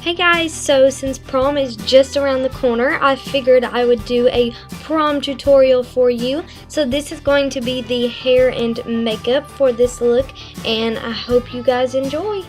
Hey guys, so since prom is just around the corner, I figured I would do a prom tutorial for you. So this is going to be the hair and makeup for this look, and I hope you guys enjoy.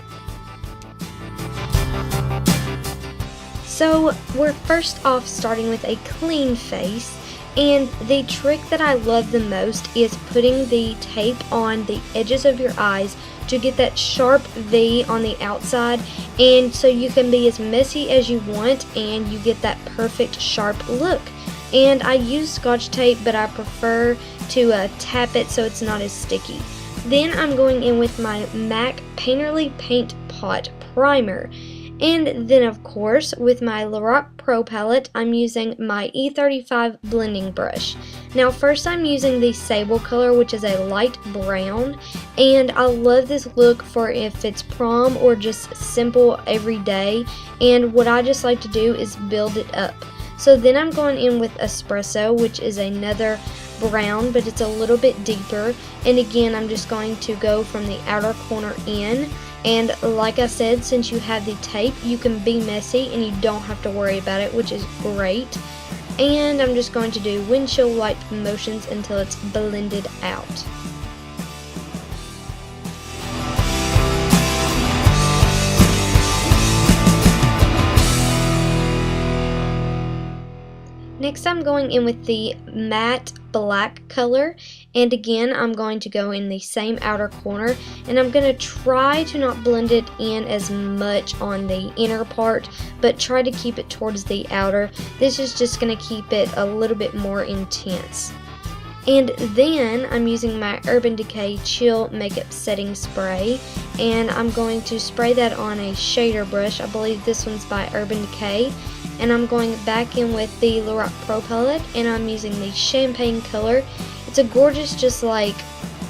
So we're first off starting with a clean face, and the trick that I love the most is putting the tape on the edges of your eyes to get that sharp V on the outside, and so you can be as messy as you want and you get that perfect sharp look. And I use Scotch tape, but I prefer to tap it so it's not as sticky. Then I'm going in with my MAC Painterly Paint Pot Primer. And then of course with my Lorac Pro palette I'm using my E35 blending brush. Now first I'm using the sable color, which is a light brown, and I love this look for if it's prom or just simple everyday, and what I just like to do is build it up. So then I'm going in with Espresso, which is another brown, but it's a little bit deeper, and again I'm just going to go from the outer corner in. And like I said, since you have the tape, you can be messy and you don't have to worry about it, which is great. And I'm just going to do windshield wipe motions until it's blended out. Next I'm going in with the matte black color, and again I'm going to go in the same outer corner, and I'm going to try to not blend it in as much on the inner part, but try to keep it towards the outer. This is just going to keep it a little bit more intense. And then I'm using my Urban Decay Chill Makeup Setting Spray, and I'm going to spray that on a shader brush. I believe this one's by Urban Decay. And I'm going back in with the Lorac Pro palette, and I'm using the champagne color. It's a gorgeous, just like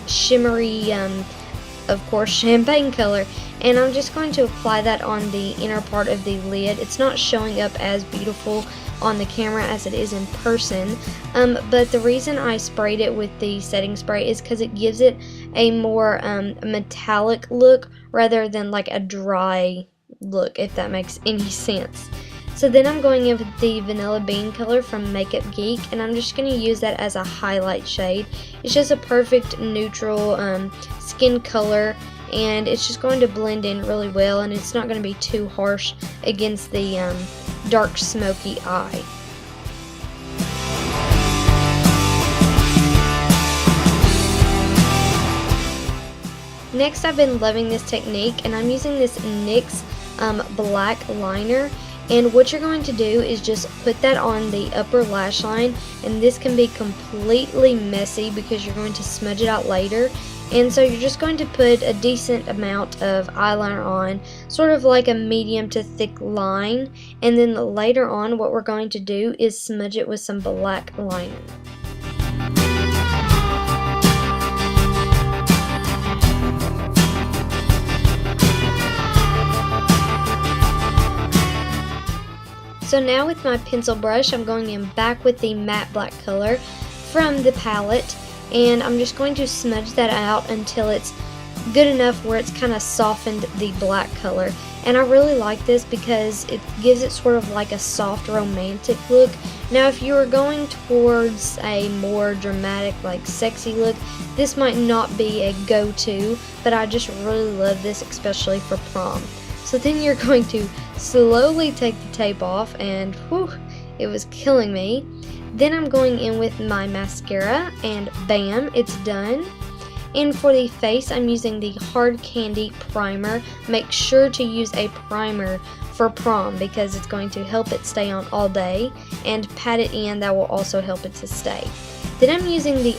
shimmery, of course, champagne color. And I'm just going to apply that on the inner part of the lid. It's not showing up as beautiful on the camera as it is in person, but the reason I sprayed it with the setting spray is because it gives it a more metallic look rather than like a dry look, if that makes any sense. So then I'm going in with the Vanilla Bean color from Makeup Geek, and I'm just going to use that as a highlight shade. It's just a perfect neutral skin color, and it's just going to blend in really well, and it's not going to be too harsh against the dark smoky eye. Next, I've been loving this technique, and I'm using this NYX black liner. And what you're going to do is just put that on the upper lash line, and this can be completely messy because you're going to smudge it out later. And so you're just going to put a decent amount of eyeliner on, sort of like a medium to thick line, and then later on what we're going to do is smudge it with some black liner. So now with my pencil brush, I'm going in back with the matte black color from the palette, and I'm just going to smudge that out until it's good enough where it's kind of softened the black color. And I really like this because it gives it sort of like a soft romantic look. Now if you are going towards a more dramatic, like sexy look, this might not be a go-to, but I just really love this, especially for prom. So then you're going to slowly take the tape off, and whew, it was killing me. Then I'm going in with my mascara, and bam, it's done. And for the face, I'm using the Hard Candy Primer. Make sure to use a primer for prom because it's going to help it stay on all day, and pat it in, that will also help it to stay. Then I'm using the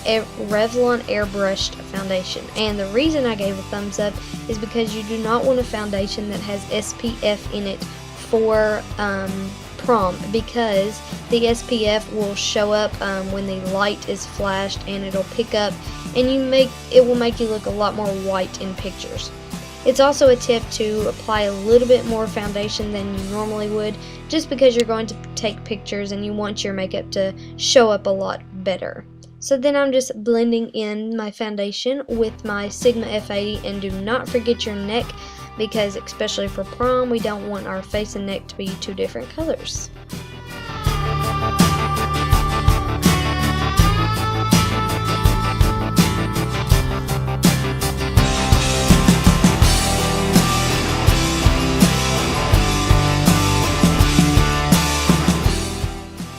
Revlon Airbrushed foundation, and the reason I gave a thumbs up is because you do not want a foundation that has SPF in it for prom, because the SPF will show up when the light is flashed, and it'll pick up, and it will make you look a lot more white in pictures. It's also a tip to apply a little bit more foundation than you normally would, just because you're going to take pictures and you want your makeup to show up a lot better. So then I'm just blending in my foundation with my Sigma F80, and do not forget your neck because especially for prom, we don't want our face and neck to be two different colors.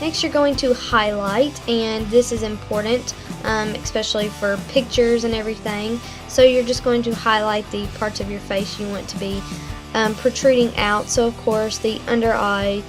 Next, you're going to highlight, and this is important, especially for pictures and everything. So you're just going to highlight the parts of your face you want to be protruding out. So of course the under eye,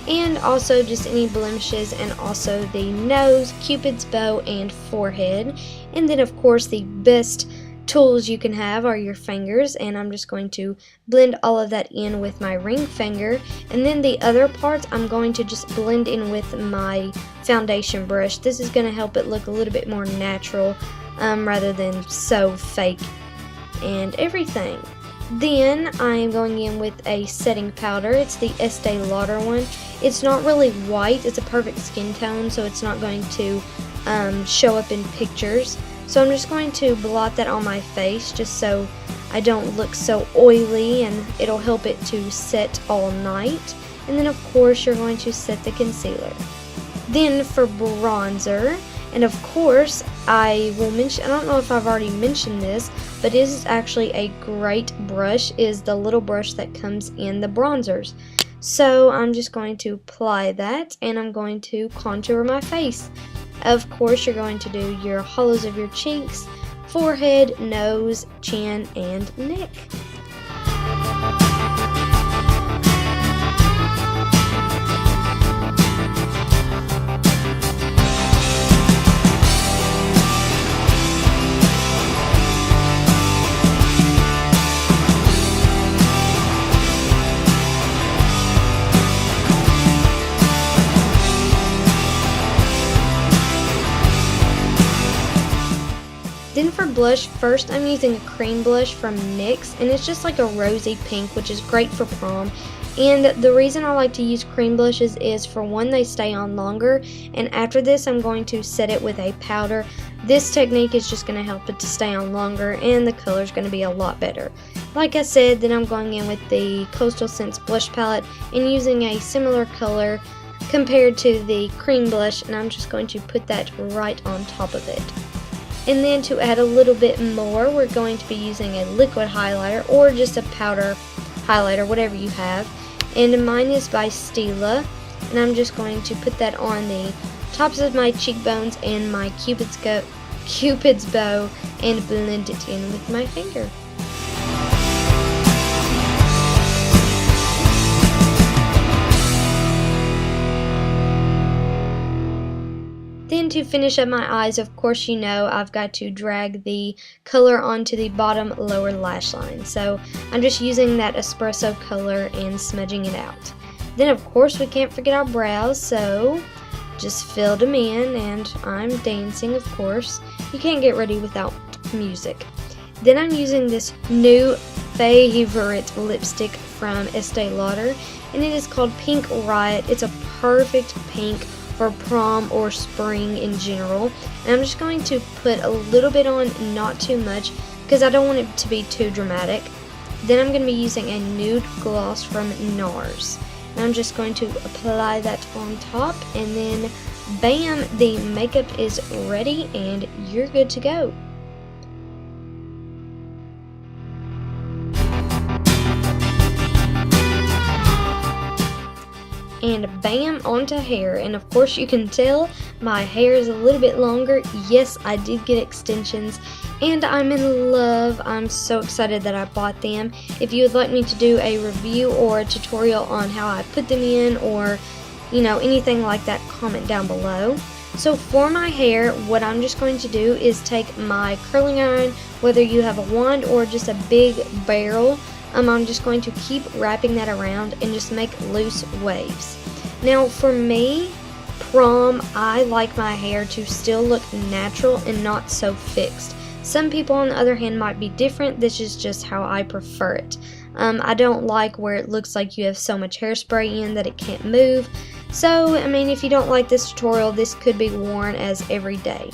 and also just any blemishes, and also the nose, cupid's bow, and forehead. And then of course the best tools you can have are your fingers, and I'm just going to blend all of that in with my ring finger, and then the other parts I'm going to just blend in with my foundation brush. This is going to help it look a little bit more natural rather than so fake and everything. Then I am going in with a setting powder. It's the Estee Lauder one. It's not really white, it's a perfect skin tone, so it's not going to show up in pictures. So I'm just going to blot that on my face just so I don't look so oily, and it'll help it to set all night. And then of course you're going to set the concealer. Then for bronzer, and of course I will mention, I don't know if I've already mentioned this, but this is actually a great brush, is the little brush that comes in the bronzers. So I'm just going to apply that, and I'm going to contour my face. Of course, you're going to do your hollows of your cheeks, forehead, nose, chin, and neck. Then for blush, first I'm using a cream blush from NYX, and it's just like a rosy pink, which is great for prom. And the reason I like to use cream blushes is, for one, they stay on longer, and after this I'm going to set it with a powder. This technique is just going to help it to stay on longer, and the color is going to be a lot better. Like I said, then I'm going in with the Coastal Scents blush palette and using a similar color compared to the cream blush, and I'm just going to put that right on top of it. And then to add a little bit more, we're going to be using a liquid highlighter or just a powder highlighter, whatever you have. And mine is by Stila, and I'm just going to put that on the tops of my cheekbones and my cupid's bow and blend it in with my finger. Then to finish up my eyes, of course you know I've got to drag the color onto the bottom lower lash line. So I'm just using that espresso color and smudging it out. Then of course we can't forget our brows, so just filled them in, and I'm dancing of course. You can't get ready without music. Then I'm using this new favorite lipstick from Estee Lauder, and it is called Pink Riot. It's a perfect pink for prom or spring in general, and I'm just going to put a little bit on, not too much, because I don't want it to be too dramatic. Then I'm going to be using a nude gloss from NARS, and I'm just going to apply that on top, and then bam, the makeup is ready and you're good to go. And bam, onto hair. And of course you can tell my hair is a little bit longer. Yes, I did get extensions, and I'm in love. I'm so excited that I bought them. If you would like me to do a review or a tutorial on how I put them in, or anything like that, comment down below. So for my hair, what I'm just going to do is take my curling iron, whether you have a wand or just a big barrel, I'm just going to keep wrapping that around and just make loose waves. Now for me, prom, I like my hair to still look natural and not so fixed. Some people on the other hand might be different. This is just how I prefer it. I don't like where it looks like you have so much hairspray in that it can't move. So, I mean, if you don't like this tutorial, this could be worn as every day.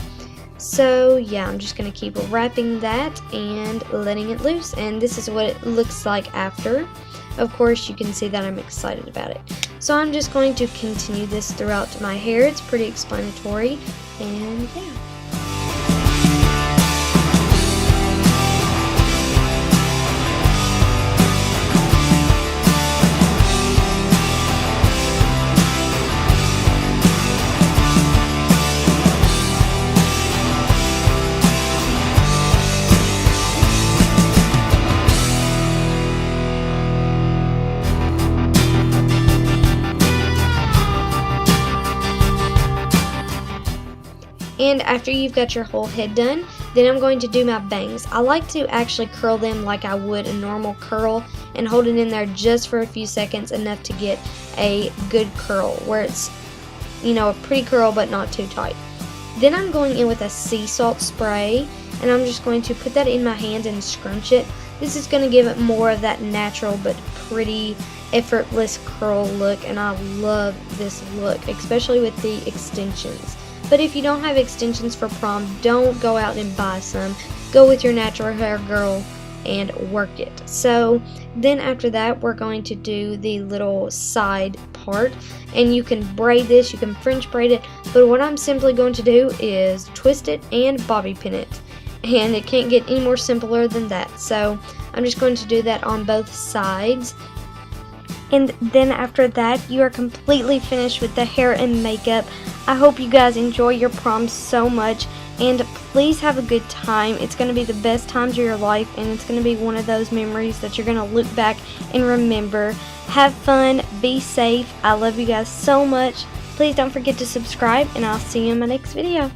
So yeah, I'm just going to keep wrapping that and letting it loose, and this is what it looks like after. Of course, you can see that I'm excited about it. So I'm just going to continue this throughout my hair. It's pretty explanatory, and yeah. And after you've got your whole head done, then I'm going to do my bangs. I like to actually curl them like I would a normal curl and hold it in there just for a few seconds, enough to get a good curl where it's, you know, a pretty curl but not too tight. Then I'm going in with a sea salt spray, and I'm just going to put that in my hand and scrunch it. This is going to give it more of that natural but pretty effortless curl look, and I love this look, especially with the extensions. But if you don't have extensions for prom, don't go out and buy some. Go with your natural hair, girl, and work it. So then after that, we're going to do the little side part, and you can braid this, you can French braid it, but what I'm simply going to do is twist it and bobby pin it, and it can't get any more simpler than that. So I'm just going to do that on both sides. And then after that, you are completely finished with the hair and makeup. I hope you guys enjoy your prom so much, and please have a good time. It's going to be the best times of your life, and it's going to be one of those memories that you're going to look back and remember. Have fun, be safe. I love you guys so much. Please don't forget to subscribe, and I'll see you in my next video.